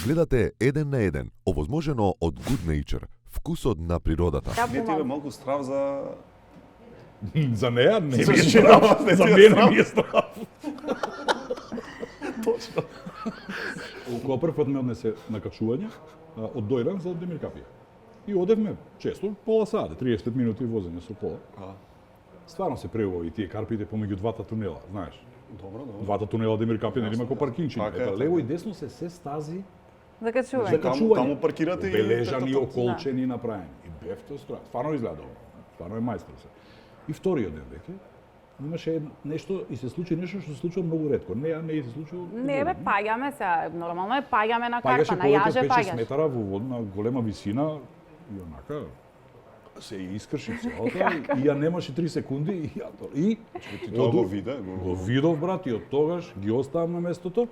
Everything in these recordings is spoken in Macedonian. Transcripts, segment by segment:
Гледате еден на еден, овозможено од Good Nature, вкусот на природата. Не ти е малку страв за... За неа не ми За е жена, страв. не За ти е мене страв. ми е страв. Точно. Кога прв пат ме однесе на качување, од Дојран за Демиркапија. И одевме често, пола сат, 35 минути возење со пола. Стварно се преубави тие карпите помеѓу двата тунела, знаеш. Добро. Двата тунела Демиркапија нели има ко паркинчиња. Така е, Ета, лево и десно се стази Закачување. за качување. Таму паркирате и бележани, тето. околчени, направени. И бевте страх. Стварно изгледа добро. Стварно е мајстор се. И вториот ден веќе имаше нешто и се случи нешто што се случува многу ретко. Не се случува. Не бе, паѓаме се, нормално е паѓаме на Паѓаше карпа, на јаже повеќе 5-6 паѓаш. метара во водна голема висина и онака се искрши целата и ја немаше 3 секунди и ја то. И Ти тоа го виде, го видов брат и од тогаш ги оставам на местото.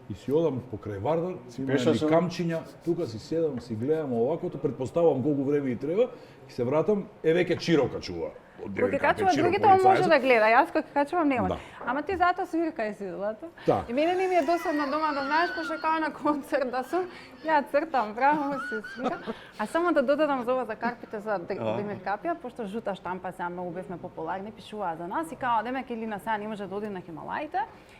И си одам покрај Вардар, си има едни Пешачам? камчиња, тука си седам, си гледам овакото, предпоставувам колку време и треба и се вратам, веќе Чиро качува. Кога ќе качува другите, он може да гледа, јас кога ќе качувам нема. Да. Ама ти затоа свиркај си, злато. Да. И мене не ми е досадно дома да знаеш, пошто као на концерт да сум, ја цртам, браво си свира. А само да додадам за ова за карпите за Демиркапија, пошто жута штампа сега многу бевме популарни, пишуваа за нас и као Демек Илина сега не може да оди на Хималаите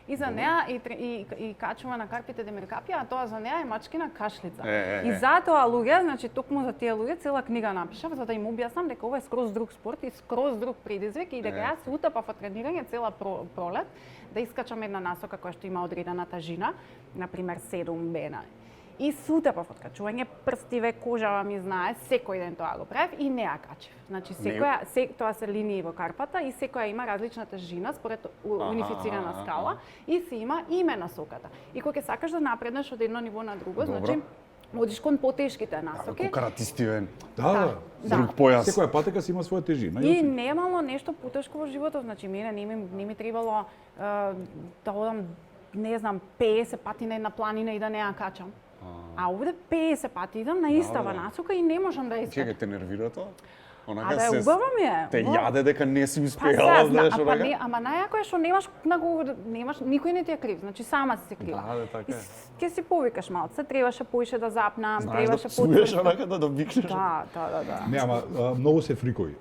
и за неа и качува на карпите Демиркапија, а тоа за неа е мачкина кашлица. И затоа луѓе, значи токму за тие луѓе цела книга напишав за да им објаснам дека ова е скроз друг спорт и скроз друг предизвик и дека јас се утапав од тренирање цела пролет да искачам една насока која што има одредена тежина, на пример 7 бена. И се утапав од качување, прстиве, кожава ми знае, секој ден тоа го правев и не ја качев. Значи тоа се линии во карпата и секоја има различна тежина според унифицирана скала и се има име на соката. И кога ќе сакаш да напреднеш од едно ниво на друго, значи одиш кон потешките насоки. Како каратисти вен. Да. Друг појас. Секоја патека си има своја тежина. И немало нешто потешко во животот, значи мене не ми требало да одам, не знам, 50 пати на една планина и да не ја качам. А овде 50 пати идам на истава насока и не можам да искачам. Чекај, те нервира тоа? А да, убаво ми е. Те јаде дека не си Па успеала, се, знаеш, па онака? не, ама најако е што немаш, никој не ти е крив, значи сама си се крива. Да, така И е. ќе си повикаш малце, требаше поише да запнам, Знаеш да требаше псуеш онака да викнеш. Да. Не, ама многу се фрикови.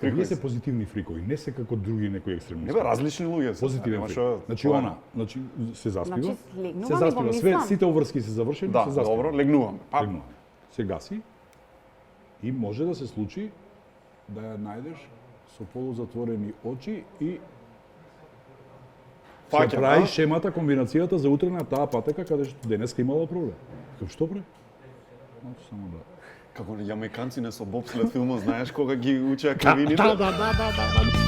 Ние се позитивни фрикови, не се како други некои екстремни. Не бе, различни луѓе се. Позитивен Нема фрик. што- Значи она, значи се заспива. Значи, легнувам се и го заспива. Све мислам. сите обврски се завршени, Да, се заспива. добро, легнувам. Легнуваме. Се гаси и може да се случи да ја најдеш со полузатворени очи и се Паќа, прави да? шемата, комбинацијата за утре на таа патека каде што денеска имала проблем. Како што бре? Само да. Како јамајканци не со бобслед филмот, знаеш кога ги учеа кривините? Да.